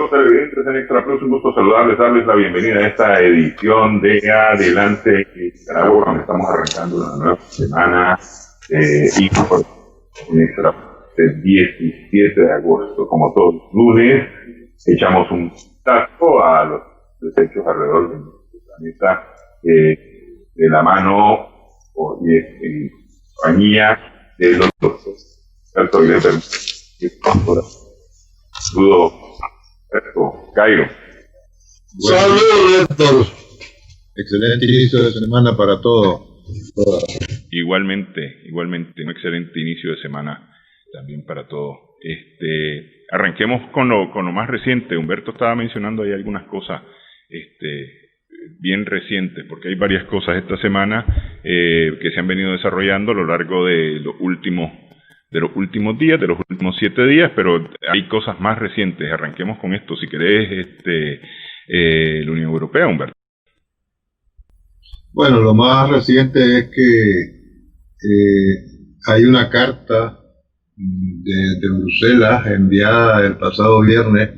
amigos televidentes en Extra Plus, un gusto saludarles, darles la bienvenida a esta edición de Adelante Nicaragua, donde estamos arrancando una nueva semana y en Extra el 17 de agosto, como todos los lunes, echamos un vistazo a los hechos alrededor de nuestro planeta de la mano y en compañía de los doctores. Saludos, Cairo. Saludos, Héctor. Excelente inicio de semana para todos. Igualmente, un excelente inicio de semana también para todos. Arranquemos con lo más reciente. Humberto estaba mencionando ahí algunas cosas bien recientes, porque hay varias cosas esta semana que se han venido desarrollando a lo largo de los últimos días, de los últimos 7 días, pero hay cosas más recientes. Arranquemos con esto, si querés, la Unión Europea, Humberto. Bueno, lo más reciente es que hay una carta de Bruselas enviada el pasado viernes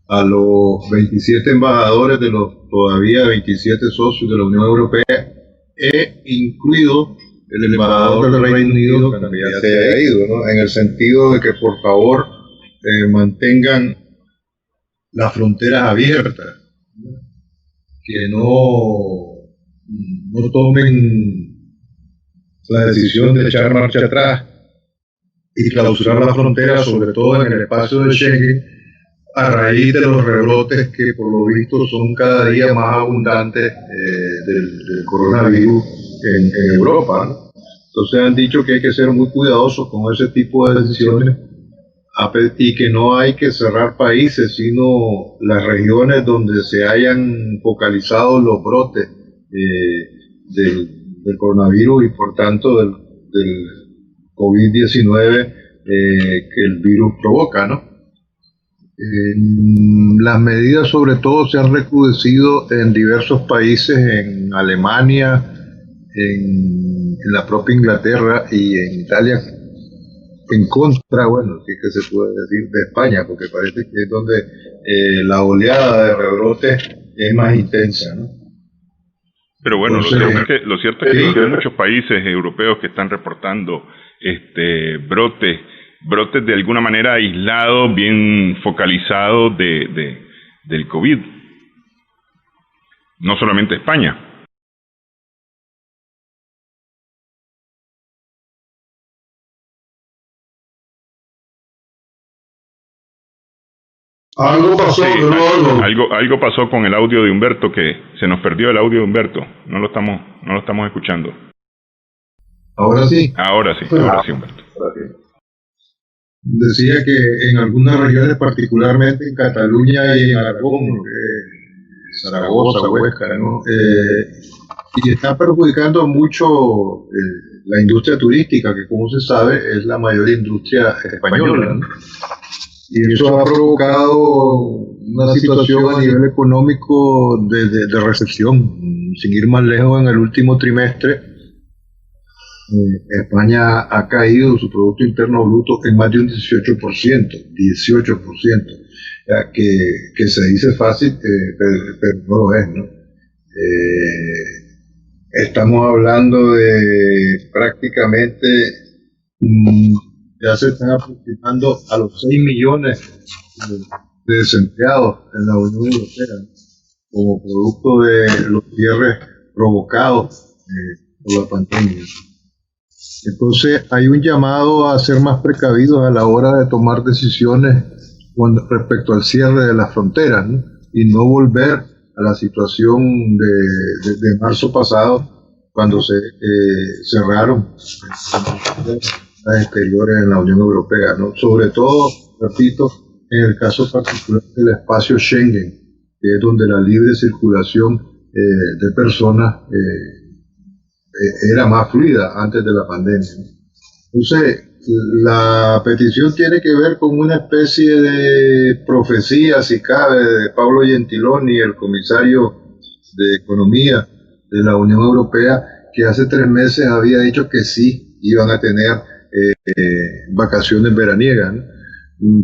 a los 27 embajadores de los todavía 27 socios de la Unión Europea, incluido el embajador del Reino Unido, que ya se ha ido, ¿no? En el sentido de que por favor mantengan las fronteras abiertas, que no tomen la decisión de echar marcha atrás y clausurar las fronteras, sobre todo en el espacio de Schengen, a raíz de los rebrotes que por lo visto son cada día más abundantes del coronavirus en Europa, ¿no? Entonces han dicho que hay que ser muy cuidadosos con ese tipo de decisiones y que no hay que cerrar países, sino las regiones donde se hayan focalizado los brotes del coronavirus y por tanto del COVID-19 que el virus provoca, ¿no? Las medidas sobre todo se han recrudecido en diversos países, en Alemania, en la propia Inglaterra y en Italia, en contra, bueno, que se puede decir, de España, porque parece que es donde la oleada de rebrotes es más intensa, ¿no? Pero bueno, entonces, lo cierto es que hay muchos países europeos que están reportando brotes de alguna manera aislados, bien focalizados del COVID. No solamente España. Algo pasó, sí, algo pasó con el audio de Humberto, que se nos perdió el audio de Humberto. No lo estamos escuchando. Ahora sí. Ahora sí, Humberto. Decía que en algunas regiones, particularmente en Cataluña y en Aragón, Zaragoza, Huesca, ¿no? Y está perjudicando mucho la industria turística, que como se sabe es la mayor industria española, ¿no? Y eso ha provocado una situación a nivel económico de recesión. Sin ir más lejos, en el último trimestre España ha caído su Producto Interno Bruto en más de un 18%, ya que se dice fácil, pero no lo es, ¿no? Estamos hablando de prácticamente, ya se están aproximando a los 6 millones de desempleados en la Unión Europea, ¿no? Como producto de los cierres provocados por la pandemia. Entonces hay un llamado a ser más precavidos a la hora de tomar decisiones respecto al cierre de las fronteras, ¿no? Y no volver a la situación de marzo pasado, cuando se cerraron las exteriores en la Unión Europea, ¿no? Sobre todo, repito, en el caso particular del espacio Schengen, que es donde la libre circulación de personas era más fluida antes de la pandemia. Entonces, la petición tiene que ver con una especie de profecía, si cabe, de Paolo Gentiloni, el comisario de Economía de la Unión Europea, que hace 3 meses había dicho que sí iban a tener vacaciones veraniegas, ¿no?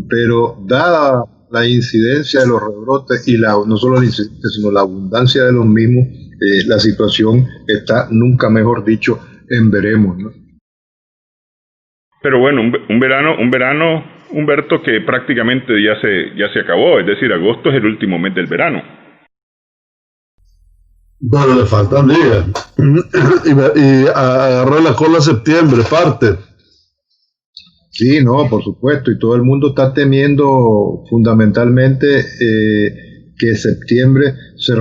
Pero dada la incidencia de los rebrotes y no solo la incidencia, sino la abundancia de los mismos, la situación está, nunca mejor dicho, en veremos, ¿no? Pero bueno, un verano, Humberto, que prácticamente ya se acabó, es decir, agosto es el último mes del verano. Bueno, le faltan días. Y agarró la cola septiembre, parte. Sí, no, por supuesto, y todo el mundo está temiendo fundamentalmente que septiembre se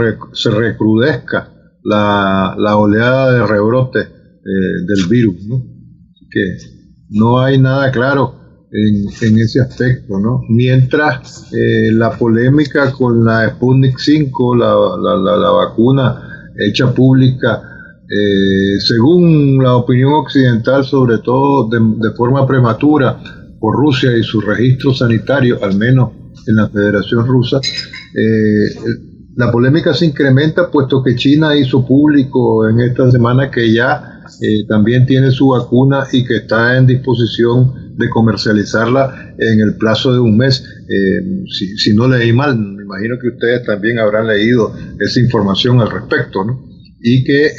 recrudezca la oleada de rebrote del virus, ¿no? Que no hay nada claro en ese aspecto, ¿no? Mientras la polémica con la Sputnik 5, la vacuna hecha pública, según la opinión occidental, sobre todo de forma prematura por Rusia y su registro sanitario, al menos en la Federación Rusa, la polémica se incrementa puesto que China hizo público en esta semana que ya también tiene su vacuna y que está en disposición de comercializarla en el plazo de un mes. Si no leí mal, me imagino que ustedes también habrán leído esa información al respecto, ¿no? Y que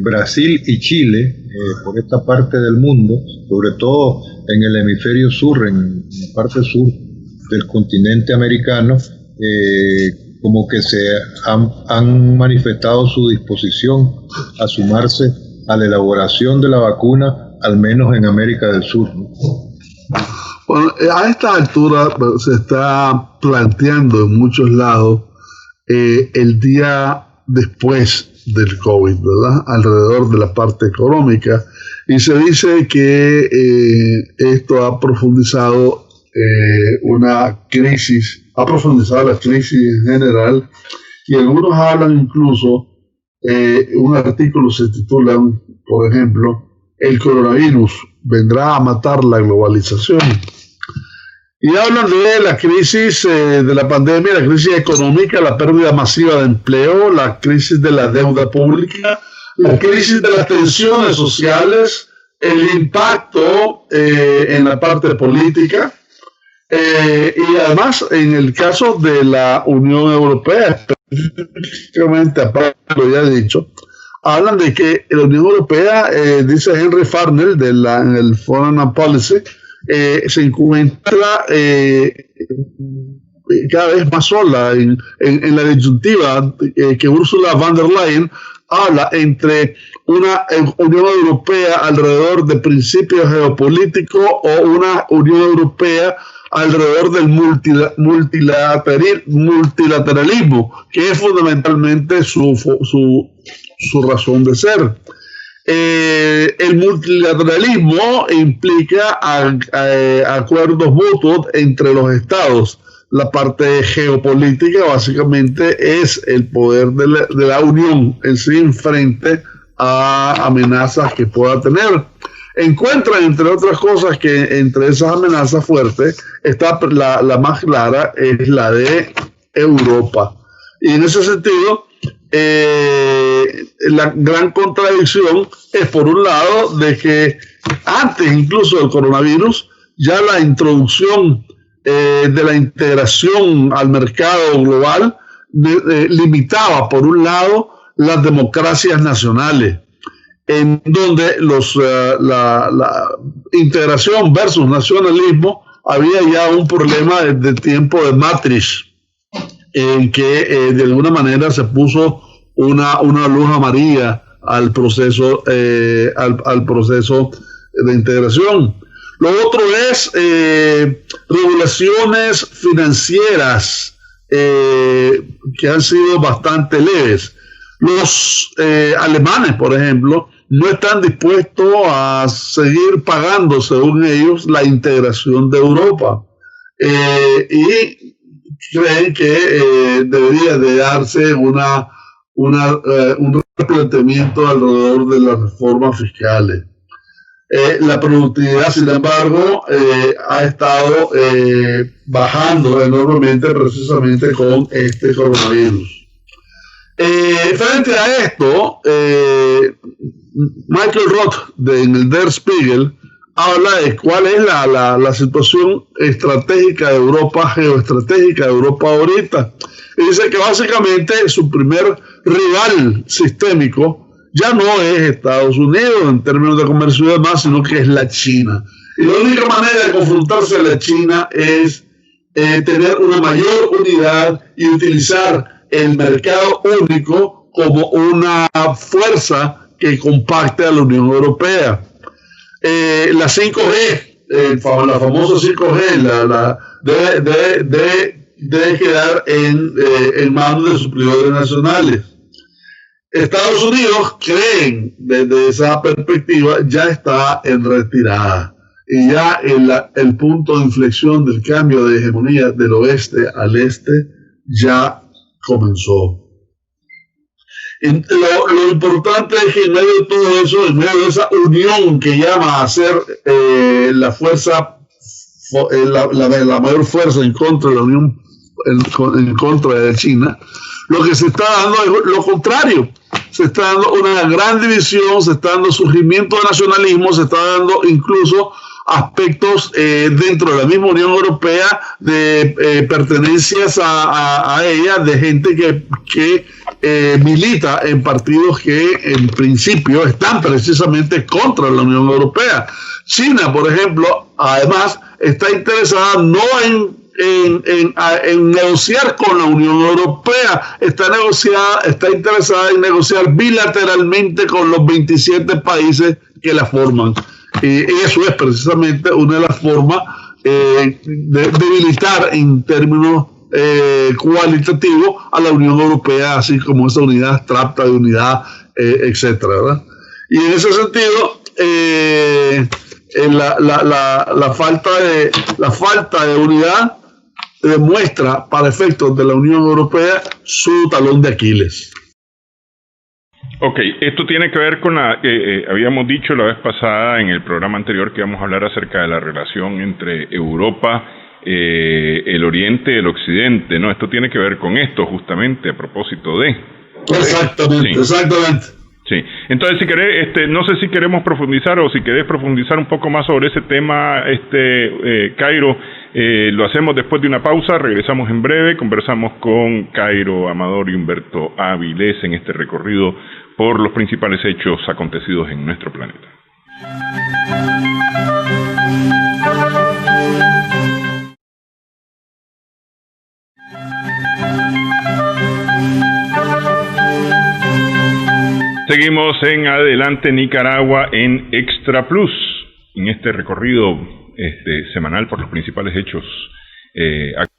Brasil y Chile, por esta parte del mundo, sobre todo en el hemisferio sur, en la parte sur del continente americano, como que se han manifestado su disposición a sumarse a la elaboración de la vacuna, al menos en América del Sur, ¿no? Bueno, a esta altura se está planteando en muchos lados el día después del COVID, ¿verdad? Alrededor de la parte económica, y se dice que esto ha profundizado la crisis en general, y algunos hablan incluso, un artículo se titula, por ejemplo, "El coronavirus vendrá a matar la globalización", y hablan de la crisis de la pandemia, la crisis económica, la pérdida masiva de empleo, la crisis de la deuda pública, la crisis de las tensiones sociales, el impacto en la parte política, y además en el caso de la Unión Europea, específicamente, aparte de lo ya dicho, hablan de que la Unión Europea, dice Henry Farnell en el Foreign Policy, se encuentra cada vez más sola en la disyuntiva que Ursula von der Leyen habla entre una Unión Europea alrededor de principios geopolíticos o una Unión Europea alrededor del multilateralismo, que es fundamentalmente su razón de ser. El multilateralismo implica acuerdos mutuos entre los estados. La parte geopolítica básicamente es el poder de la Unión en sí frente a amenazas que pueda tener. Encuentran, entre otras cosas, que entre esas amenazas fuertes está la más clara, es la de Europa. Y en ese sentido, la gran contradicción es, por un lado, de que antes incluso del coronavirus, ya la introducción de la integración al mercado global limitaba, por un lado, las democracias nacionales, en donde la integración versus nacionalismo había ya un problema de tiempo de Maastricht, en que de alguna manera se puso una luz amarilla al proceso de integración. Lo otro es regulaciones financieras que han sido bastante leves. Los alemanes, por ejemplo, no están dispuestos a seguir pagando, según ellos, la integración de Europa, y creen que debería de darse un replanteamiento alrededor de las reformas fiscales. La productividad, sin embargo, ha estado bajando enormemente precisamente con este coronavirus. Frente a esto, Michael Roth en el Der Spiegel habla de cuál es la situación estratégica de Europa, geoestratégica de Europa ahorita. Y dice que básicamente su primer rival sistémico ya no es Estados Unidos en términos de comercio y demás, sino que es la China. Y la única manera de confrontarse a la China es tener una mayor unidad y utilizar el mercado único como una fuerza que compacte a la Unión Europea. La 5G, la famosa 5G, debe quedar en manos de suplidores nacionales. Estados Unidos, creen desde esa perspectiva, ya está en retirada. Y ya el punto de inflexión del cambio de hegemonía del oeste al este ya comenzó. Lo importante es que en medio de todo eso, en medio de esa unión que llama a ser la fuerza, la mayor fuerza en contra de la Unión, en contra de China, lo que se está dando es lo contrario. Se está dando una gran división, se está dando surgimiento de nacionalismo, se está dando incluso aspectos dentro de la misma Unión Europea de pertenencias a ella, de gente que milita en partidos que en principio están precisamente contra la Unión Europea. China, por ejemplo, además está interesada no en negociar con la Unión Europea, está interesada en negociar bilateralmente con los 27 países que la forman. Y eso es precisamente una de las formas de debilitar en términos cualitativos a la Unión Europea, así como esa unidad abstracta de unidad, etcétera, ¿verdad? Y en ese sentido, la falta de unidad demuestra para efectos de la Unión Europea su talón de Aquiles. Ok, esto tiene que ver con la que habíamos dicho la vez pasada en el programa anterior que íbamos a hablar acerca de la relación entre Europa, el Oriente y el Occidente, ¿no? Esto tiene que ver con esto justamente a propósito de... Exactamente, sí. Exactamente. Sí, entonces si querés, no sé si queremos profundizar o si querés profundizar un poco más sobre ese tema, Cairo, lo hacemos después de una pausa, regresamos en breve, conversamos con Cairo Amador y Humberto Avilés en este recorrido por los principales hechos acontecidos en nuestro planeta. Seguimos en Adelante Nicaragua en Extra Plus, en este recorrido semanal por los principales hechos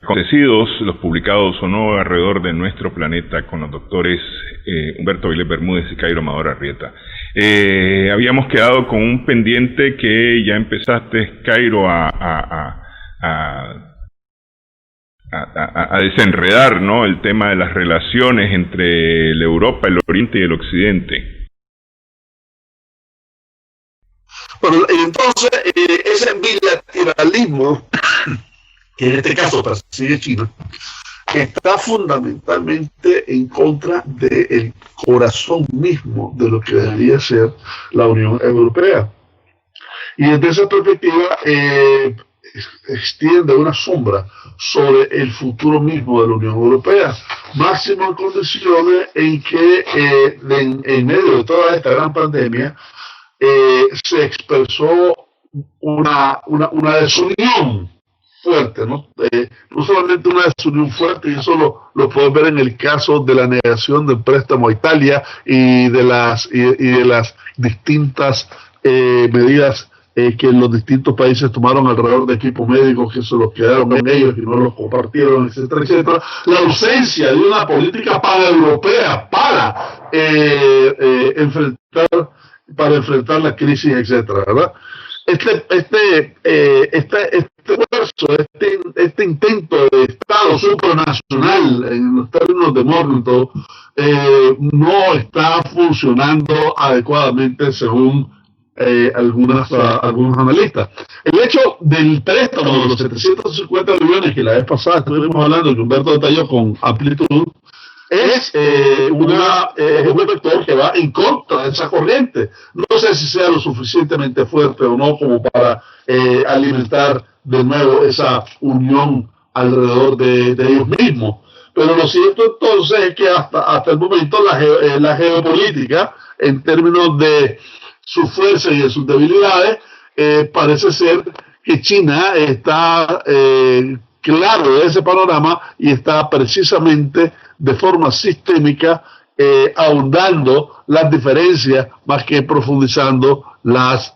acontecidos, los publicados o no alrededor de nuestro planeta, con los doctores Humberto Avilés Bermúdez y Cairo Amador Arrieta. Habíamos quedado con un pendiente que ya empezaste, Cairo, a desenredar, ¿no? El tema de las relaciones entre la Europa, el Oriente y el Occidente. Bueno, entonces, ese bilateralismo, que en este caso persigue China, está fundamentalmente en contra del corazón mismo de lo que debería ser la Unión Europea. Y desde esa perspectiva, extiende una sombra sobre el futuro mismo de la Unión Europea, máximo en condiciones en que en medio de toda esta gran pandemia se expresó una desunión fuerte, ¿no? No solamente una desunión fuerte, y eso lo puedes ver en el caso de la negación del préstamo a Italia y de las distintas medidas que los distintos países tomaron alrededor de equipos médicos que se los quedaron en ellos y no los compartieron, etcétera, etcétera. La ausencia de una política paneuropea para enfrentar la crisis, etcétera, ¿verdad? Este intento de Estado supranacional en los términos de Morgenthau no está funcionando adecuadamente según algunos analistas. El hecho del préstamo de los 750 millones que la vez pasada estuvimos hablando, que Humberto detalló con amplitud, es un vector que va en contra de esa corriente. No sé si sea lo suficientemente fuerte o no como para alimentar de nuevo esa unión alrededor de ellos mismos. Pero lo cierto entonces es que hasta el momento la geopolítica, en términos de sus fuerzas y de sus debilidades, parece ser que China está claro de ese panorama y está precisamente de forma sistémica ahondando las diferencias más que profundizando las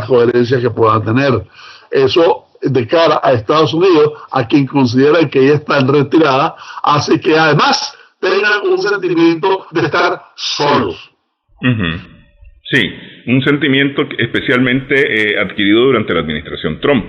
coherencias que puedan tener. Eso, de cara a Estados Unidos, a quien considera que ya está en retirada, hace que además tengan un sentimiento de estar solos. Sí, un sentimiento especialmente adquirido durante la administración Trump.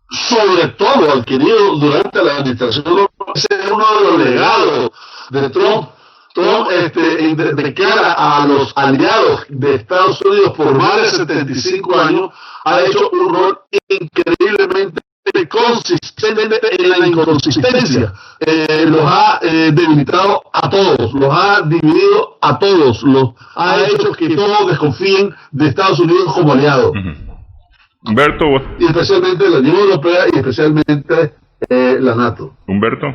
Sobre todo adquirido durante la administración Trump, ese es uno de los legados de Trump. Trump, de cara a los aliados de Estados Unidos por más de 75 años, ha hecho un rol increíblemente consistente en la inconsistencia. Los ha debilitado a todos, los ha dividido a todos, los ha hecho que todos desconfíen de Estados Unidos como aliado. Humberto. Y especialmente la Unión Europea y especialmente la NATO. Humberto.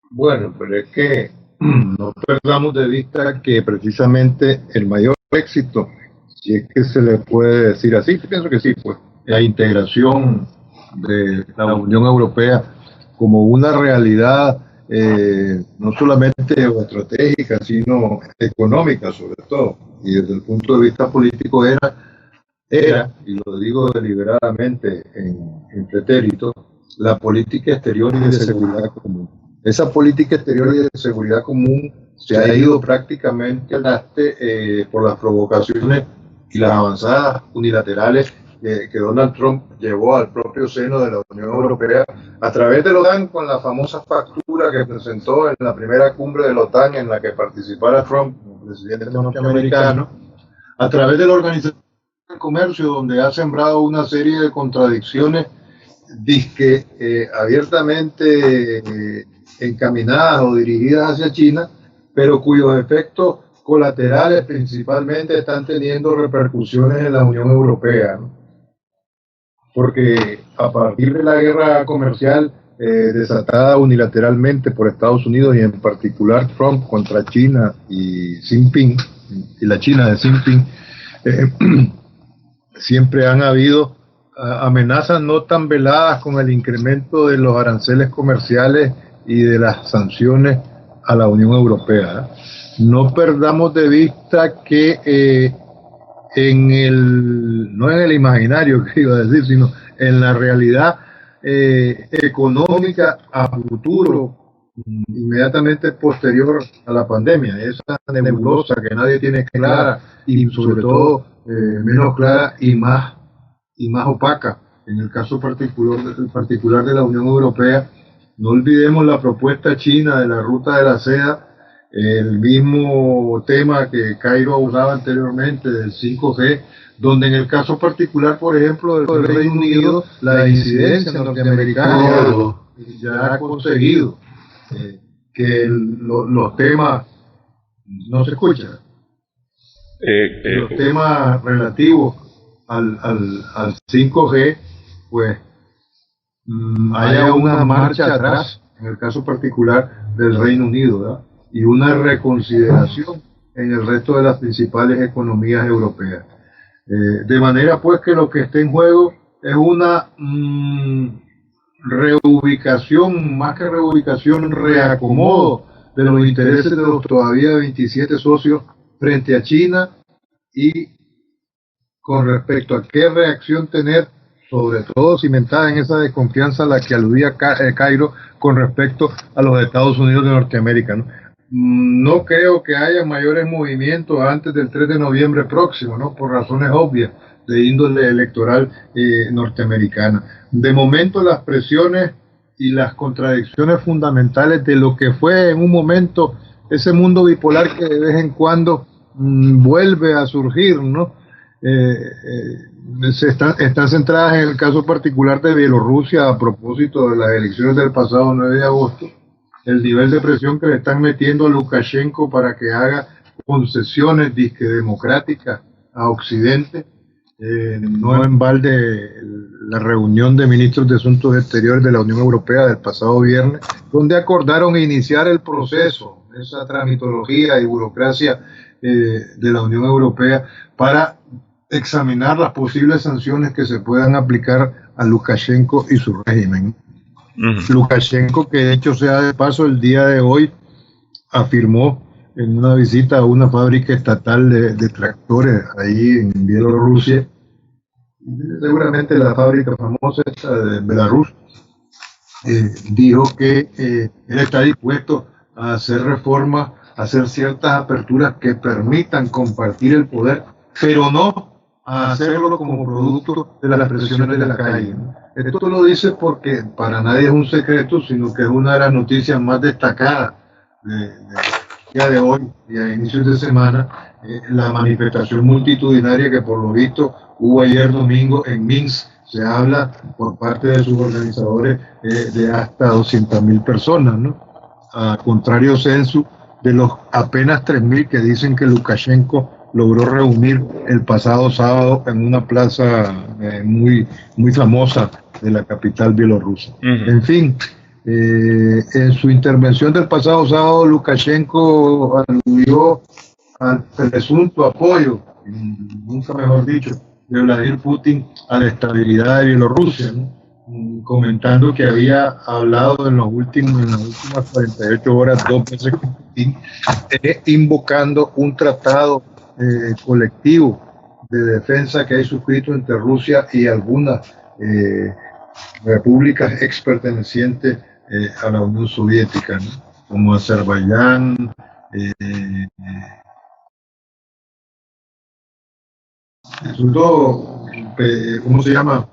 Bueno, pero es que no perdamos de vista que precisamente el mayor éxito, si es que se le puede decir así, pienso que sí, pues la integración de la Unión Europea como una realidad no solamente geoestratégica, sino económica sobre todo, y desde el punto de vista político era, y lo digo deliberadamente en pretérito, la política exterior y de seguridad común. Esa política exterior y de seguridad común se ha ido prácticamente al traste por las provocaciones y las avanzadas unilaterales que Donald Trump llevó al propio seno de la Unión Europea a través de la OTAN, con la famosa factura que presentó en la primera cumbre de la OTAN en la que participara Trump como presidente norteamericano, a través de la Organización del Comercio, donde ha sembrado una serie de contradicciones disque abiertamente encaminadas o dirigidas hacia China, pero cuyos efectos colaterales principalmente están teniendo repercusiones en la Unión Europea, ¿no? Porque a partir de la guerra comercial desatada unilateralmente por Estados Unidos y en particular Trump contra China y Xi Jinping, y la China de Xi Jinping, siempre han habido amenazas no tan veladas con el incremento de los aranceles comerciales y de las sanciones a la Unión Europea. No perdamos de vista que no en el imaginario que iba a decir, sino en la realidad económica a futuro, inmediatamente posterior a la pandemia, esa nebulosa que nadie tiene clara y sobre todo menos clara y más opaca. En el caso particular de la Unión Europea, no olvidemos la propuesta china de la ruta de la seda, el mismo tema que Cairo usaba anteriormente del 5G, donde en el caso particular, por ejemplo, del Reino Unido, la incidencia norteamericana ya ha conseguido que los temas no se escuchan. Los temas relativos al 5G, pues haya una marcha atrás, en el caso particular del Reino Unido, ¿verdad? Y una reconsideración en el resto de las principales economías europeas. De manera pues que lo que está en juego es una reubicación, más que reubicación, reacomodo de los intereses de los todavía 27 socios frente a China y con respecto a qué reacción tener, sobre todo cimentada en esa desconfianza a la que aludía Cairo con respecto a los Estados Unidos de Norteamérica, ¿no? No creo que haya mayores movimientos antes del 3 de noviembre próximo, ¿no? Por razones obvias de índole electoral norteamericana. De momento las presiones y las contradicciones fundamentales de lo que fue en un momento ese mundo bipolar que de vez en cuando vuelve a surgir, ¿no? están centradas en el caso particular de Bielorrusia a propósito de las elecciones del pasado 9 de agosto, el nivel de presión que le están metiendo a Lukashenko para que haga concesiones disque democráticas a Occidente. No en balde la reunión de ministros de Asuntos Exteriores de la Unión Europea del pasado viernes, donde acordaron iniciar el proceso, esa tramitología y burocracia de la Unión Europea para examinar las posibles sanciones que se puedan aplicar a Lukashenko y su régimen. Lukashenko, que de hecho sea de paso, el día de hoy afirmó en una visita a una fábrica estatal de tractores ahí en Bielorrusia, seguramente la fábrica famosa esta de Belarus, dijo que él está dispuesto a hacer reformas, a hacer ciertas aperturas que permitan compartir el poder, pero no a hacerlo como producto de las presiones de la calle. Esto lo dice porque para nadie es un secreto, sino que es una de las noticias más destacadas día de hoy y a inicios de semana, la manifestación multitudinaria que por lo visto hubo ayer domingo en Minsk. Se habla por parte de sus organizadores de hasta 200.000 personas, ¿no? A contrario censo de los apenas 3.000 que dicen que Lukashenko logró reunir el pasado sábado en una plaza muy famosa de la capital bielorrusa. En fin, en su intervención del pasado sábado, Lukashenko aludió al presunto apoyo, nunca mejor dicho, de Vladimir Putin a la estabilidad de Bielorrusia, ¿no? Comentando que había hablado en las últimas 48 horas 2 veces con Putin, invocando un tratado colectivo de defensa que hay suscrito entre Rusia y algunas repúblicas expertenecientes a la Unión Soviética, ¿no? Como Azerbaiyán, ¿cómo se llama?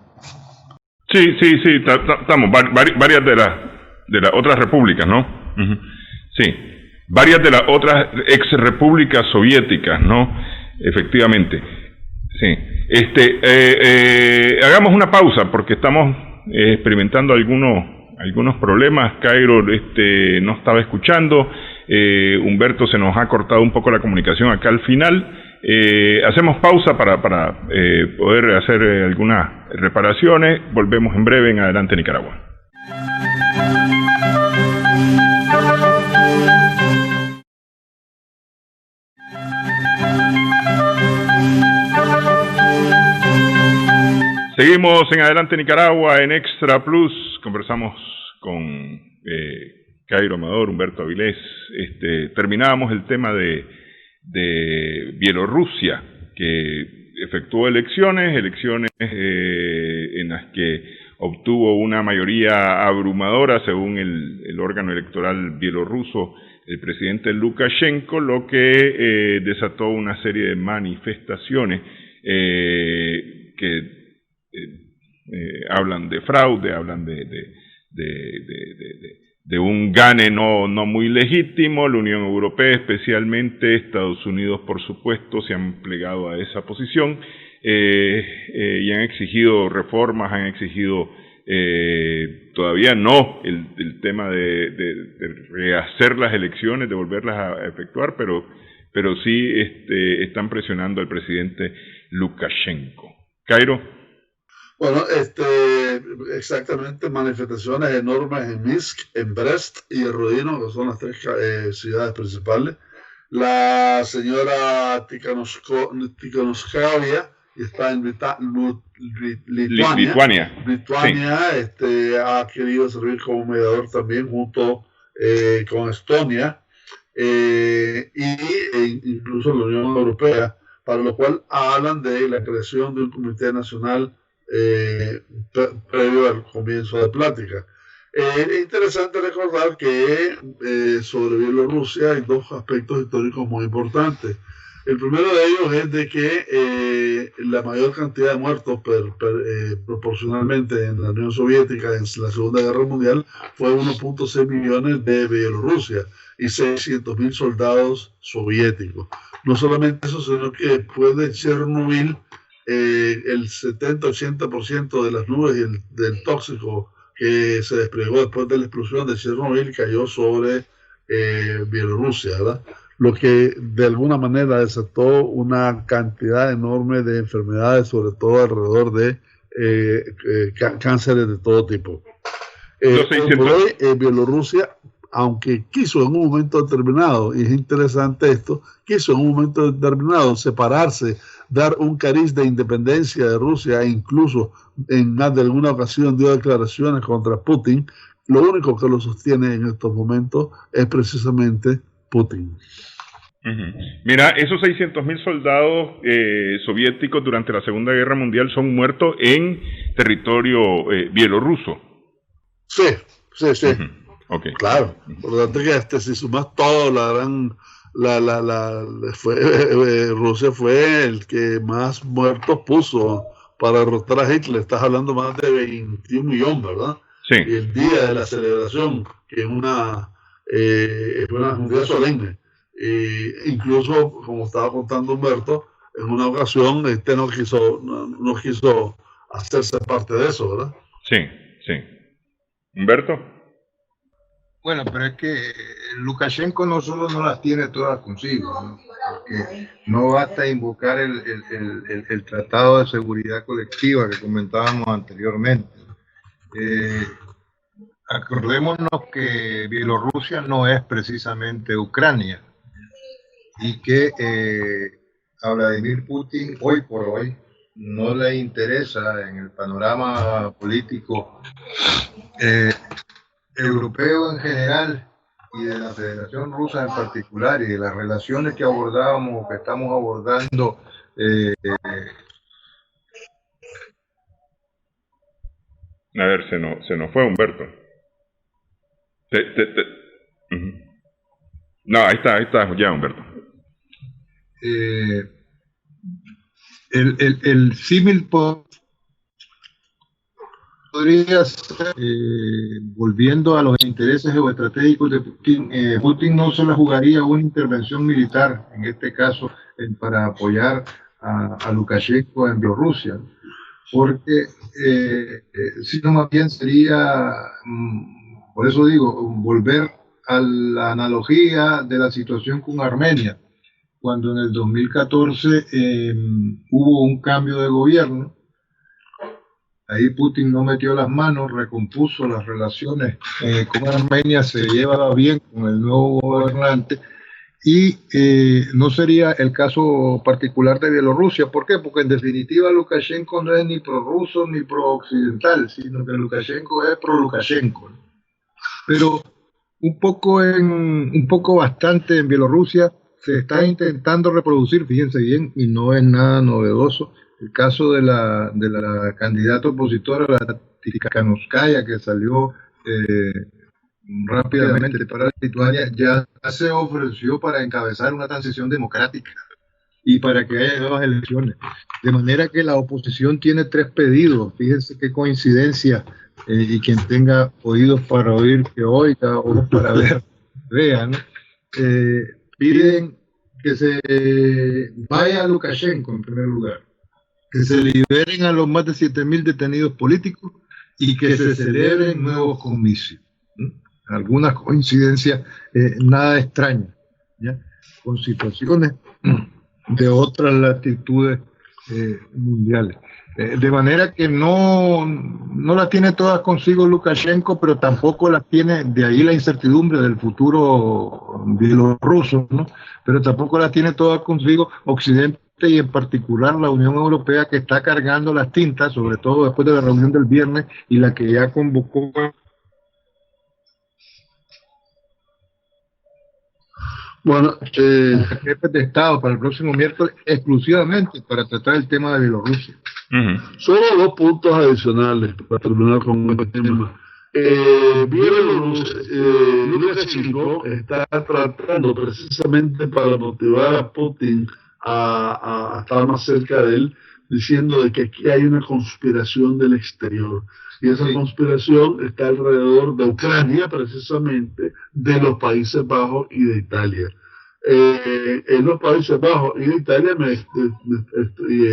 Sí, estamos, varias de las otras repúblicas, ¿no? Sí, varias de las otras ex repúblicas soviéticas, ¿no? Efectivamente, sí. Hagamos una pausa porque estamos experimentando algunos problemas. Cairo no estaba escuchando, Humberto se nos ha cortado un poco la comunicación acá al final. Hacemos pausa para poder hacer algunas reparaciones. Volvemos en breve en Adelante Nicaragua. Seguimos en Adelante Nicaragua en Extra Plus. Conversamos con Cairo Amador, Humberto Avilés. Terminábamos el tema de Bielorrusia, que efectuó elecciones en las que obtuvo una mayoría abrumadora según el órgano electoral bielorruso, el presidente Lukashenko, lo que desató una serie de manifestaciones que hablan de fraude, hablan de un gane no muy legítimo. La Unión Europea, especialmente Estados Unidos, por supuesto, se han plegado a esa posición y han exigido reformas, han exigido todavía no el tema de rehacer las elecciones, de volverlas a efectuar, pero sí están presionando al presidente Lukashenko. Cairo. Bueno, exactamente, manifestaciones enormes en Minsk, en Brest y en Rodino, que son las 3 ciudades principales. La señora Tikhanovskaya está en Lituania. Sí. Ha querido servir como mediador también junto con Estonia e incluso la Unión Europea, para lo cual hablan de la creación de un comité nacional previo al comienzo de plática. Es interesante recordar que sobre Bielorrusia hay 2 aspectos históricos muy importantes. El primero de ellos es de que la mayor cantidad de muertos proporcionalmente en la Unión Soviética en la Segunda Guerra Mundial fue 1.6 millones de Bielorrusia y 600.000 soldados soviéticos. No solamente eso, sino que después de Chernobyl el 70-80% de las nubes del tóxico que se desplegó después de la explosión de Chernobyl cayó sobre Bielorrusia, ¿verdad? Lo que de alguna manera desató una cantidad enorme de enfermedades, sobre todo alrededor de cánceres de todo tipo. Bielorrusia, aunque quiso en un momento determinado, y es interesante esto, quiso en un momento determinado separarse, dar un cariz de independencia de Rusia, e incluso en más de alguna ocasión dio declaraciones contra Putin. Lo único que lo sostiene en estos momentos es precisamente Putin. Mira, esos 600.000 soldados soviéticos durante la Segunda Guerra Mundial son muertos en territorio bielorruso. Sí. Okay. Claro, por lo tanto que si sumas todo, Rusia fue el que más muertos puso para derrotar a Hitler. Estás hablando más de 21 millones, ¿verdad? Sí. Y el día de la celebración, que es un día solemne. Incluso, como estaba contando Humberto, en una ocasión no quiso hacerse parte de eso, ¿verdad? Sí. Humberto. Bueno, pero es que Lukashenko no solo no las tiene todas consigo, ¿no? Porque no basta invocar el Tratado de Seguridad Colectiva que comentábamos anteriormente. Acordémonos que Bielorrusia no es precisamente Ucrania y que a Vladimir Putin hoy por hoy no le interesa en el panorama político europeo en general y de la Federación Rusa en particular y de las relaciones que abordábamos, que estamos abordando a ver, se nos fue Humberto. No, ahí está ya Humberto. El símil podría ser, volviendo a los intereses geoestratégicos de Putin, Putin no se le jugaría una intervención militar, en este caso, para apoyar a Lukashenko en Bielorrusia, porque sino más bien sería, por eso digo, volver a la analogía de la situación con Armenia, cuando en el 2014 hubo un cambio de gobierno. Ahí Putin no metió las manos, recompuso las relaciones con Armenia, se llevaba bien con el nuevo gobernante y no sería el caso particular de Bielorrusia. ¿Por qué? Porque en definitiva Lukashenko no es ni prorruso ni pro-occidental, sino que Lukashenko es pro-Lukashenko. Pero un poco bastante en Bielorrusia se está intentando reproducir, fíjense bien, y no es nada novedoso, el caso de la candidata opositora, la Tikhanovskaya, que salió rápidamente para Lituania, ya se ofreció para encabezar una transición democrática y para que haya nuevas elecciones. De manera que la oposición tiene 3 pedidos, fíjense qué coincidencia, y quien tenga oídos para oír, que oiga, ojos para ver, vea, ¿no? Piden que se vaya Lukashenko en primer lugar, que se liberen a los más de 7.000 detenidos políticos y que se celebren nuevos comicios. Algunas coincidencias nada extrañas, ¿ya? Con situaciones de otras latitudes mundiales. De manera que no las tiene todas consigo Lukashenko, pero tampoco las tiene, de ahí la incertidumbre del futuro bielorruso, ¿no? Pero tampoco las tiene todas consigo Occidente y en particular la Unión Europea, que está cargando las tintas, sobre todo después de la reunión del viernes y la que ya convocó jefes de Estado para el próximo miércoles, exclusivamente para tratar el tema de Bielorrusia. Solo 2 puntos adicionales para terminar con este tema. Lukashenko está tratando precisamente para motivar a Putin a estar más cerca de él, diciendo de que aquí hay una conspiración del exterior. Y esa conspiración está alrededor de Ucrania, precisamente, de los Países Bajos y de Italia. en los Países Bajos y de Italia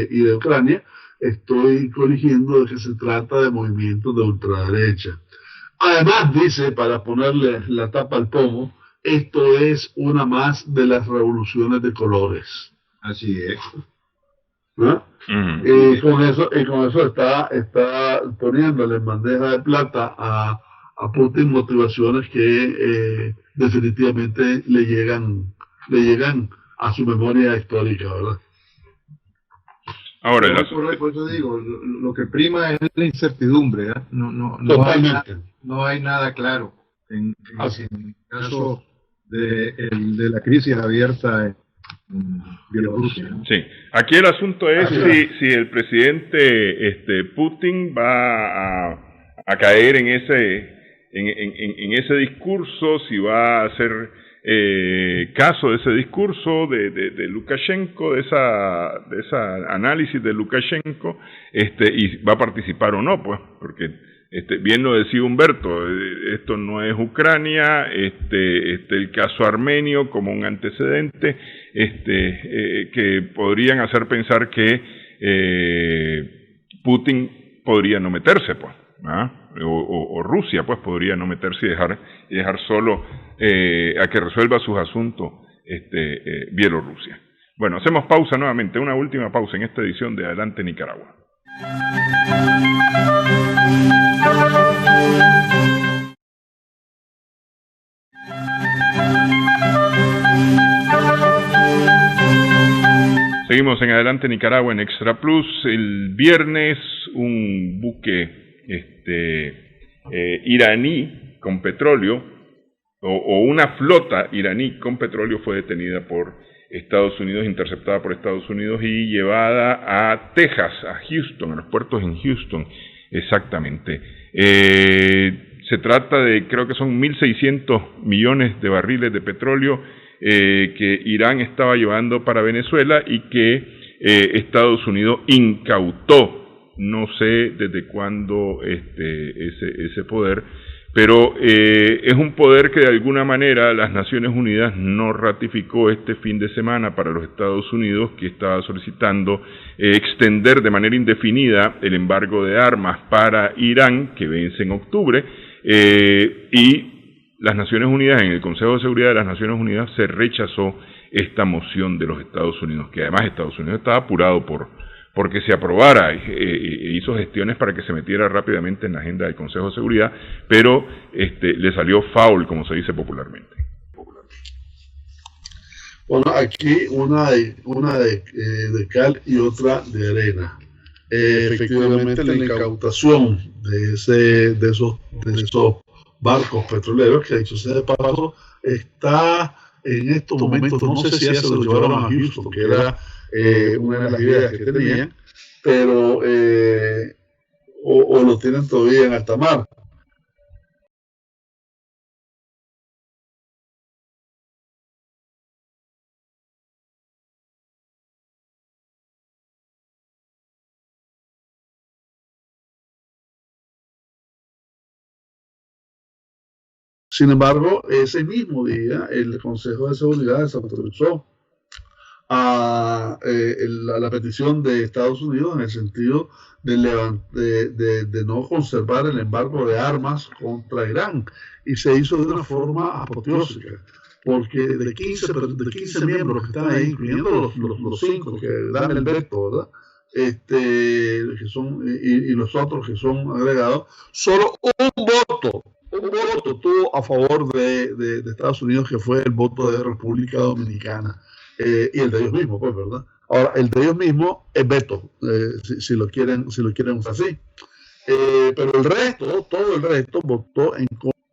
y de Ucrania, estoy corrigiendo de que se trata de movimientos de ultraderecha. Además, dice, para ponerle la tapa al pomo, esto es una más de las revoluciones de colores. Así es. ¿No? Y con eso está poniéndole en bandeja de plata a Putin motivaciones que definitivamente le llegan a su memoria histórica, ¿verdad? Ahora, por eso digo, lo que prima es la incertidumbre, ¿eh? No hay nada claro en el caso de la crisis abierta en Bielorrusia. Sí, aquí el asunto es si el presidente Putin va a caer en ese discurso, si va a hacer caso de ese discurso de Lukashenko, de esa análisis de Lukashenko, y va a participar o no, pues, porque bien lo decía Humberto, esto no es Ucrania, el caso armenio como un antecedente, que podrían hacer pensar que Putin podría no meterse, pues, o Rusia, pues, podría no meterse y dejar solo a que resuelva sus asuntos Bielorrusia. Bueno, hacemos pausa nuevamente, una última pausa en esta edición de Adelante Nicaragua. Seguimos en Adelante Nicaragua en Extra Plus. El viernes un buque iraní con petróleo o una flota iraní con petróleo fue detenida por Estados Unidos, interceptada por Estados Unidos y llevada a Texas, a Houston, a los puertos en Houston, exactamente. Se trata de, creo que son 1.600 millones de barriles de petróleo que Irán estaba llevando para Venezuela y que Estados Unidos incautó. No sé desde cuándo ese poder, pero es un poder que de alguna manera las Naciones Unidas no ratificó este fin de semana para los Estados Unidos, que estaba solicitando extender de manera indefinida el embargo de armas para Irán, que vence en octubre, y las Naciones Unidas, en el Consejo de Seguridad de las Naciones Unidas, se rechazó esta moción de los Estados Unidos, que además Estados Unidos estaba apurado porque se aprobara, hizo gestiones para que se metiera rápidamente en la agenda del Consejo de Seguridad, pero le salió foul, como se dice popularmente. Bueno, aquí una de cal y otra de arena. Efectivamente, la incautación de esos barcos petroleros, que dicho sea de paso, está en estos momentos, no sé si ya se lo llevaron a Houston, que era una de las ideas que tenían, pero o lo tienen todavía en alta mar. Sin embargo, ese mismo día el Consejo de Seguridad desautorizó a la petición de Estados Unidos en el sentido de no conservar el embargo de armas contra Irán, y se hizo de una forma apoteósica, porque de 15 miembros que están ahí, incluyendo los 5 que dan el veto, ¿verdad? Que son, y los otros que son agregados, solo un voto tuvo a favor de Estados Unidos, que fue el voto de República Dominicana, y el de ellos mismos, pues, ¿verdad? Ahora, el de ellos mismos es veto, si lo quieren usar así. Pero todo el resto votó en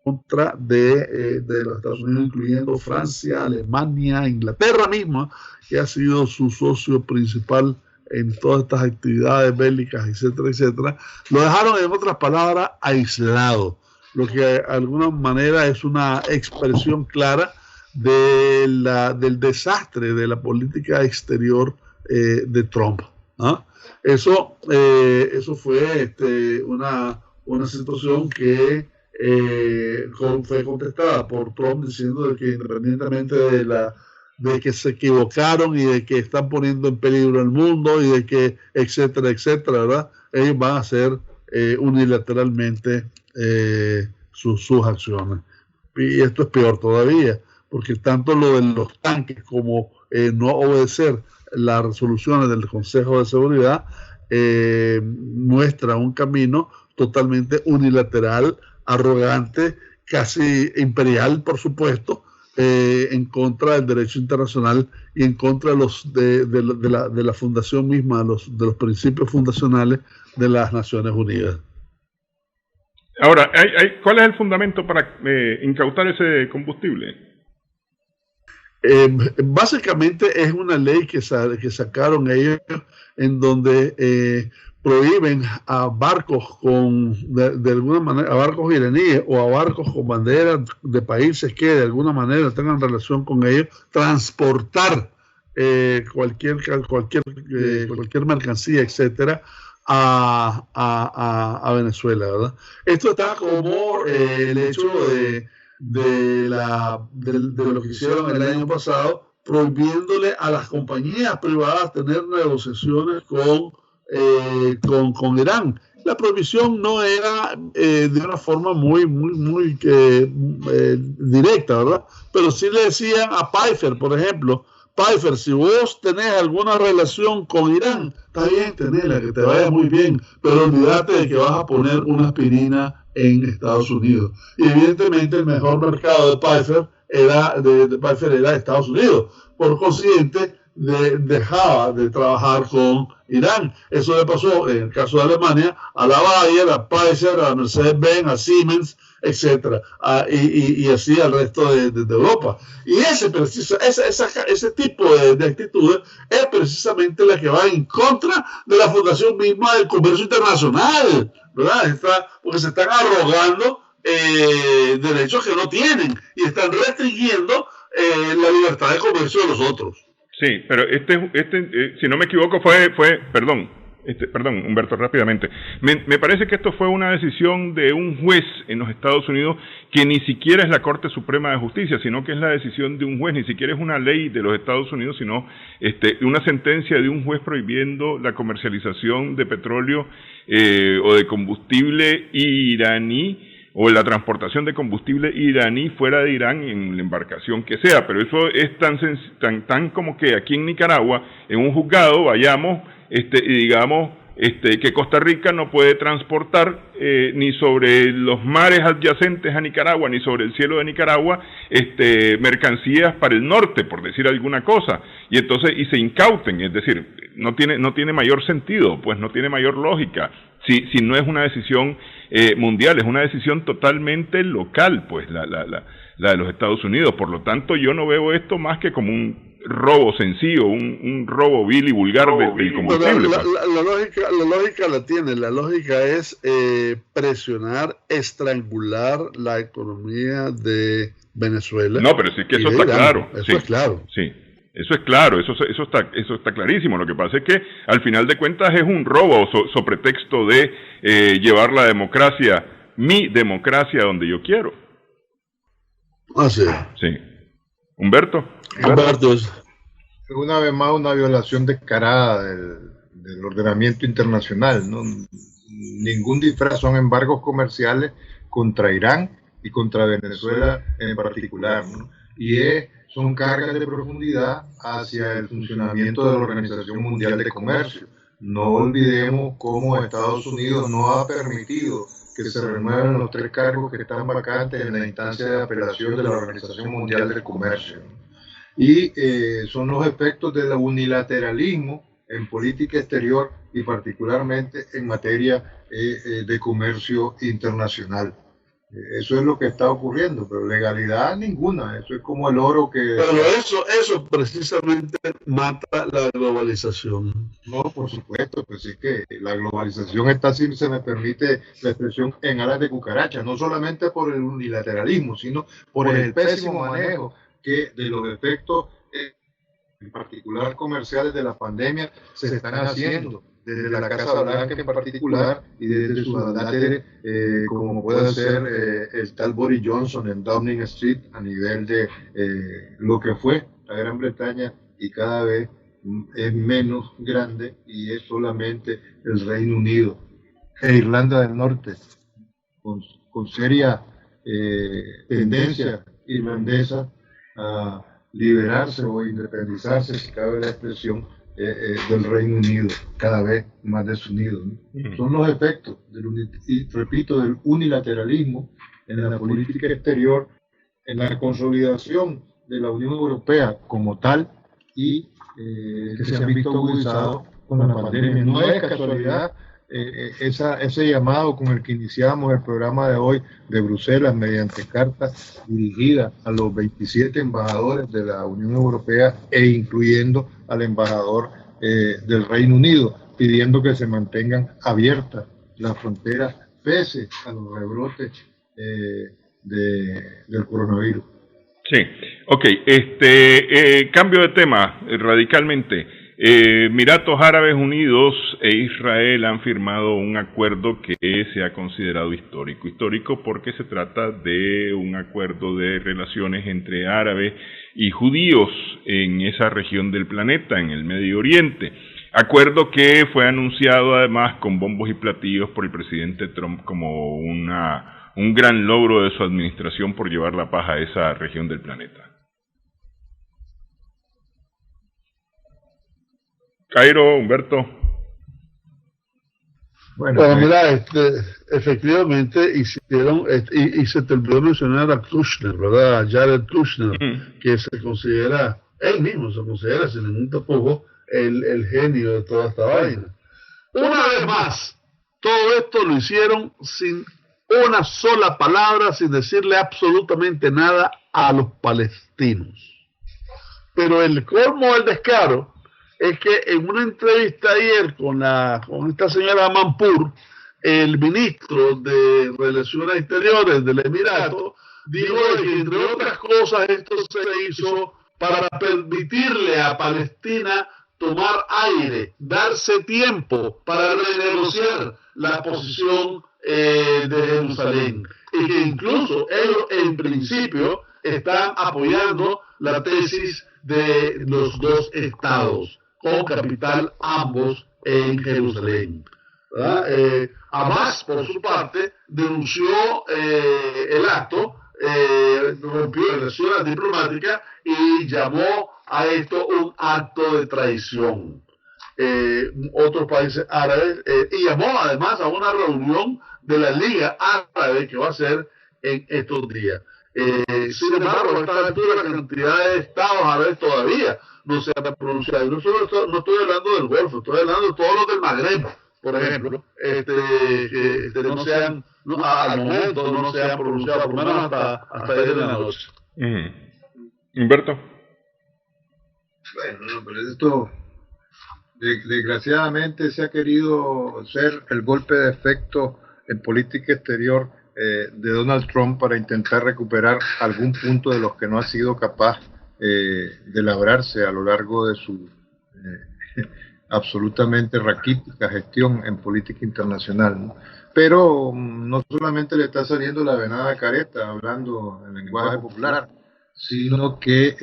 contra de los Estados Unidos, incluyendo Francia, Alemania, Inglaterra misma, que ha sido su socio principal en todas estas actividades bélicas, etcétera, etcétera. Lo dejaron, en otras palabras, aislado, lo que de alguna manera es una expresión clara del desastre de la política exterior de Trump, ¿no? Eso fue una situación que fue contestada por Trump, diciendo que independientemente de de que se equivocaron y de que están poniendo en peligro el mundo y de que etcétera, etcétera, ¿verdad? Ellos van a hacer unilateralmente sus acciones. Y esto es peor todavía, porque tanto lo de los tanques como no obedecer las resoluciones del Consejo de Seguridad muestra un camino totalmente unilateral, arrogante, casi imperial, por supuesto, en contra del derecho internacional y en contra de la fundación misma, de los principios fundacionales de las Naciones Unidas. Ahora, ¿cuál es el fundamento para incautar ese combustible? Básicamente es una ley que sacaron ellos en donde prohíben a barcos de alguna manera, a barcos iraníes o a barcos con banderas de países que de alguna manera tengan relación con ellos, transportar cualquier mercancía, etcétera, a Venezuela, ¿verdad? Esto está como el hecho de lo que hicieron el año pasado, prohibiéndole a las compañías privadas tener negociaciones con Irán. La prohibición no era de una forma muy directa, ¿verdad? Pero sí le decían a Pfeiffer, por ejemplo, Pfeiffer, si vos tenés alguna relación con Irán, está bien, tenela, que te vaya muy bien, pero olvídate de que vas a poner una aspirina en Estados Unidos. Y evidentemente el mejor mercado de Pfeiffer era Estados Unidos. Por consiguiente, dejaba de trabajar con Irán. Eso le pasó, en el caso de Alemania, a la Bayer, a Pfizer, a Mercedes-Benz, a Siemens, etcétera, y así al resto de Europa. Y ese tipo de actitudes es precisamente la que va en contra de la fundación misma del comercio internacional, ¿verdad? Porque se están arrogando derechos que no tienen y están restringiendo la libertad de comercio de los otros. Sí, pero si no me equivoco perdón, Humberto, rápidamente. Me parece que esto fue una decisión de un juez en los Estados Unidos que ni siquiera es la Corte Suprema de Justicia, sino que es la decisión de un juez, ni siquiera es una ley de los Estados Unidos, sino una sentencia de un juez prohibiendo la comercialización de petróleo o de combustible iraní, o la transportación de combustible iraní fuera de Irán en la embarcación que sea. Pero eso es tan como que aquí en Nicaragua, en un juzgado, vayamos y digamos que Costa Rica no puede transportar ni sobre los mares adyacentes a Nicaragua, ni sobre el cielo de Nicaragua, mercancías para el norte, por decir alguna cosa, y entonces se incauten. Es decir, no tiene mayor sentido, pues no tiene mayor lógica, si no es una decisión mundial, es una decisión totalmente local, pues la de los Estados Unidos. Por lo tanto, yo no veo esto más que como un robo sencillo, un robo vil y vulgar del combustible. La lógica la tiene, la lógica es presionar, estrangular la economía de Venezuela. No, pero sí que eso está claro. Eso es claro. Sí. Eso es claro, eso está clarísimo. Lo que pasa es que al final de cuentas es un robo so pretexto de llevar la democracia, mi democracia, donde yo quiero. Así es. Sí. Humberto. Una vez más una violación descarada del ordenamiento internacional, ¿no? Ningún disfraz, son embargos comerciales contra Irán y contra Venezuela en particular, ¿no? Y son cargas de profundidad hacia el funcionamiento de la Organización Mundial de Comercio. No olvidemos cómo Estados Unidos no ha permitido que se renueven los 3 cargos que están vacantes en la instancia de apelación de la Organización Mundial del Comercio. Y son los efectos del unilateralismo en política exterior y particularmente en materia de comercio internacional. Eso es lo que está ocurriendo, pero legalidad ninguna. Eso es como el oro que... Pero eso precisamente mata la globalización. No, por supuesto, pues sí que la globalización está, si se me permite la expresión, en alas de cucaracha, no solamente por el unilateralismo, sino por el pésimo manejo que de los efectos, en particular comerciales, de la pandemia se están haciendo desde la Casa Blanca en particular y desde sus mandates, como puede ser el tal Boris Johnson en Downing Street, a nivel de lo que fue la Gran Bretaña y cada vez es menos grande y es solamente el Reino Unido e Irlanda del Norte, con seria tendencia irlandesa a liberarse o independizarse, si cabe la expresión, del Reino Unido, cada vez más desunido, ¿no? Son los efectos, repito, del unilateralismo en la política exterior, en la consolidación de la Unión Europea como tal y que se han visto agudizados con la pandemia. No es casualidad ese llamado con el que iniciamos el programa de hoy de Bruselas mediante carta dirigida a los 27 embajadores de la Unión Europea e incluyendo al embajador del Reino Unido, pidiendo que se mantengan abiertas las fronteras pese a los rebrotes del coronavirus. Sí, ok, cambio de tema radicalmente. Emiratos Árabes Unidos e Israel han firmado un acuerdo que se ha considerado histórico porque se trata de un acuerdo de relaciones entre árabes y judíos en esa región del planeta, en el Medio Oriente. Acuerdo que fue anunciado además con bombos y platillos por el presidente Trump como un gran logro de su administración por llevar la paz a esa región del planeta. Cairo, Humberto. Bueno, mira, efectivamente hicieron, y se te olvidó mencionar a Kushner, ¿verdad? A Jared Kushner, que se considera, él mismo se considera, sin ningún tapujo, el genio de toda esta vaina. Una vez más, todo esto lo hicieron sin una sola palabra, sin decirle absolutamente nada a los palestinos. Pero el colmo del descaro es que en una entrevista ayer con esta señora Manpur, el ministro de Relaciones Exteriores del Emirato dijo que, entre otras cosas, esto se hizo para permitirle a Palestina tomar aire, darse tiempo para renegociar la posición de Jerusalén, y que incluso ellos en principio están apoyando la tesis de los dos estados, con capital ambos en Jerusalén. Hamas, por su parte, denunció el acto, rompió relaciones diplomáticas y llamó a esto un acto de traición. Otros países árabes, y llamó además a una reunión de la Liga Árabe que va a ser en estos días. Sin embargo, a esta altura la cantidad de estados árabes todavía no se han pronunciado. No estoy hablando del Golfo, estoy hablando de todos los del Magreb, por ejemplo, que no sean, al momento no se han pronunciado, por lo menos hasta ayer en la noche. Humberto. Bueno, pero esto desgraciadamente se ha querido ser el golpe de efecto en política exterior de Donald Trump para intentar recuperar algún punto de los que no ha sido capaz de labrarse a lo largo de su absolutamente raquítica gestión en política internacional, ¿no? Pero no solamente le está saliendo la venada careta, hablando en lenguaje popular, sino que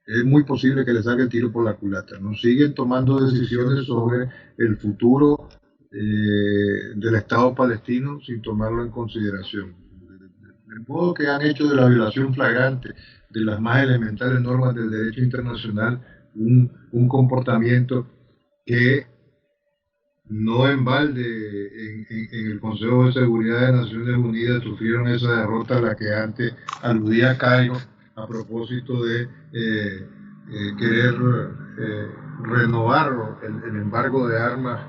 es muy posible que le salga el tiro por la culata, ¿no? Siguen tomando decisiones sobre el futuro del Estado palestino sin tomarlo en consideración. El modo que han hecho de la violación flagrante de las más elementales normas del derecho internacional un comportamiento que no en balde en el Consejo de Seguridad de Naciones Unidas sufrieron esa derrota a la que antes aludía Cairo a propósito de querer renovar el embargo de armas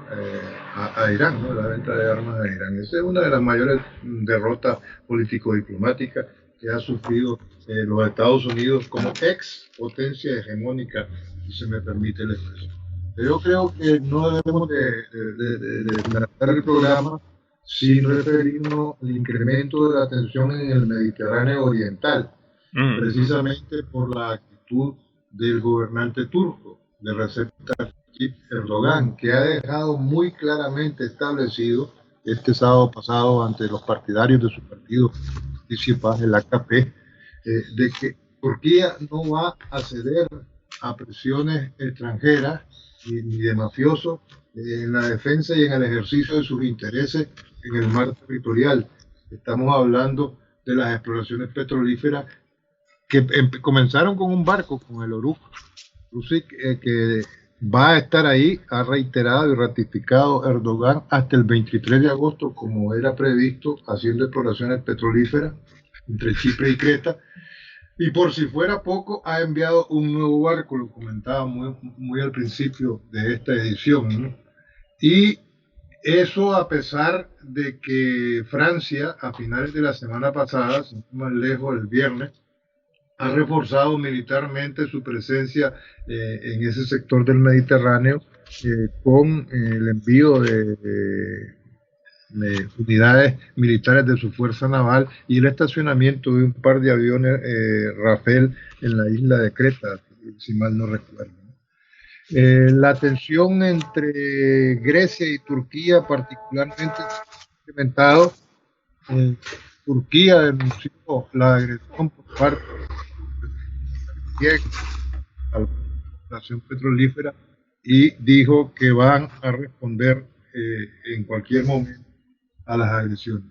a Irán, ¿no? La venta de armas a Irán. Esa es una de las mayores derrotas político-diplomáticas que ha sufrido los Estados Unidos como ex potencia hegemónica, si se me permite la expresión. Yo creo que no debemos de tratar el programa sin referirnos al incremento de la tensión en el Mediterráneo Oriental, precisamente por la actitud del gobernante turco, de Recep Tayyip Erdogan, que ha dejado muy claramente establecido este sábado pasado ante los partidarios de su partido, el AKP, de que Turquía no va a ceder a presiones extranjeras ni de mafiosos en la defensa y en el ejercicio de sus intereses en el mar territorial. Estamos hablando de las exploraciones petrolíferas que comenzaron con un barco, con el Oruk, que va a estar ahí, ha reiterado y ratificado Erdogan hasta el 23 de agosto, como era previsto, haciendo exploraciones petrolíferas entre Chipre y Creta. Y por si fuera poco, ha enviado un nuevo barco, lo comentaba muy al principio de esta edición, ¿no? Y eso a pesar de que Francia, a finales de la semana pasada, sin ir más lejos, el viernes, ha reforzado militarmente su presencia en ese sector del Mediterráneo con el envío de unidades militares de su fuerza naval y el estacionamiento de un par de aviones Rafale en la isla de Creta, si mal no recuerdo. La tensión entre Grecia y Turquía particularmente se ha incrementado. Turquía denunció la agresión por parte de la nación petrolífera y dijo que van a responder en cualquier momento a las agresiones.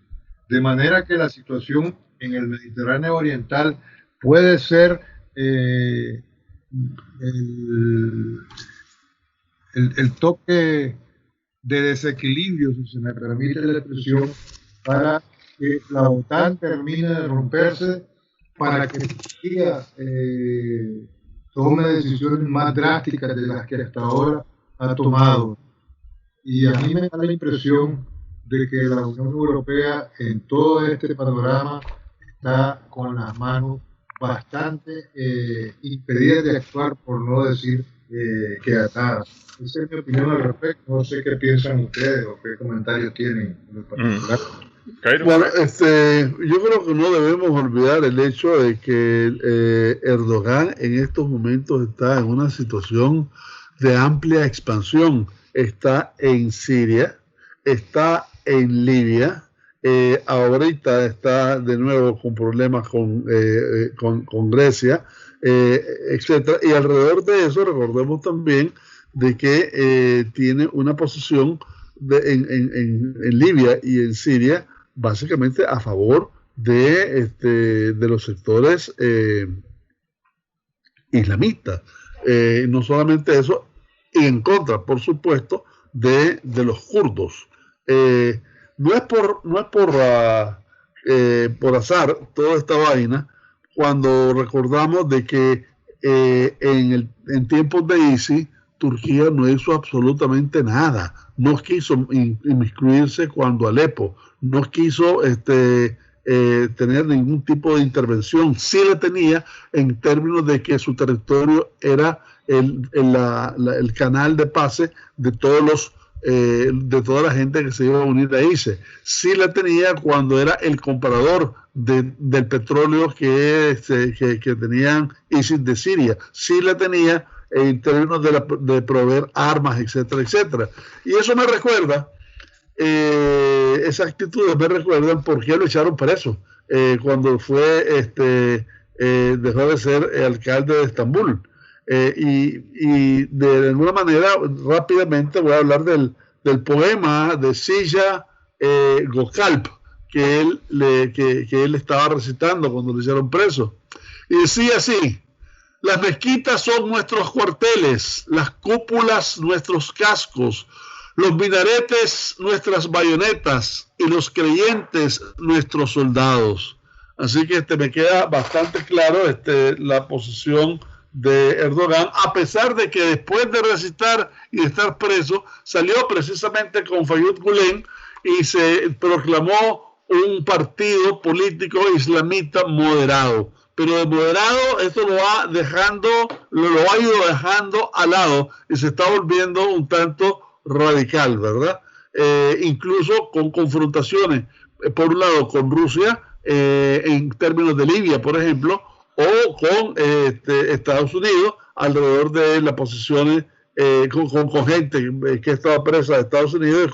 De manera que la situación en el Mediterráneo Oriental puede ser el toque de desequilibrio, si se me permite la expresión, para que la OTAN termine de romperse, para que Turquía tome decisiones más drásticas de las que hasta ahora ha tomado. Y a mí me da la impresión de que la Unión Europea en todo este panorama está con las manos bastante impedidas de actuar, por no decir que atadas. Esa es mi opinión al respecto. No sé qué piensan ustedes o qué comentarios tienen en particular. Bueno, yo creo que no debemos olvidar el hecho de que Erdogan en estos momentos está en una situación de amplia expansión. Está en Siria, está en Libia, ahorita está de nuevo con problemas con Grecia, etcétera. Y alrededor de eso recordemos también de que tiene una posición en Libia y en Siria básicamente a favor de los sectores islamistas. No solamente eso, y en contra, por supuesto, de los kurdos. No es por azar toda esta vaina cuando recordamos de que en tiempos de ISIS Turquía no hizo absolutamente nada, no quiso inmiscuirse cuando Alepo, no quiso tener ningún tipo de intervención, sí la tenía en términos de que su territorio era el canal de pase de de toda la gente que se iba a unir a ISIS. Sí la tenía cuando era el comprador del petróleo que tenían ISIS de Siria. Sí la tenía en términos de proveer armas, etcétera, etcétera. Y eso me recuerda, esas actitudes me recuerdan por qué lo echaron preso cuando dejó de ser alcalde de Estambul. Y de alguna manera, rápidamente voy a hablar del poema de Silla Gökalp que él estaba recitando cuando lo hicieron preso. Y decía así: las mezquitas son nuestros cuarteles, las cúpulas nuestros cascos, los minaretes nuestras bayonetas y los creyentes nuestros soldados. Así que me queda bastante claro la posición de Erdogan, a pesar de que después de recitar y de estar preso, salió precisamente con Fayez Gulen y se proclamó un partido político islamita moderado. Pero de moderado esto lo ha ido dejando al lado y se está volviendo un tanto radical, ¿verdad? Incluso con confrontaciones, por un lado con Rusia, en términos de Libia, por ejemplo, o con Estados Unidos alrededor de las posiciones con gente que estaba presa de Estados Unidos,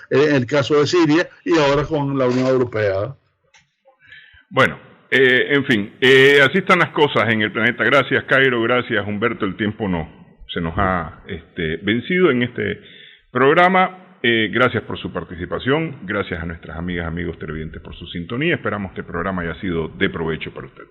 en el caso de Siria y ahora con la Unión Europea. Bueno, en fin, así están las cosas en el planeta. Gracias, Cairo, gracias, Humberto. El tiempo se nos ha vencido en este programa. Gracias por su participación, gracias a nuestras amigas, amigos televidentes por su sintonía. Esperamos que el programa haya sido de provecho para usted.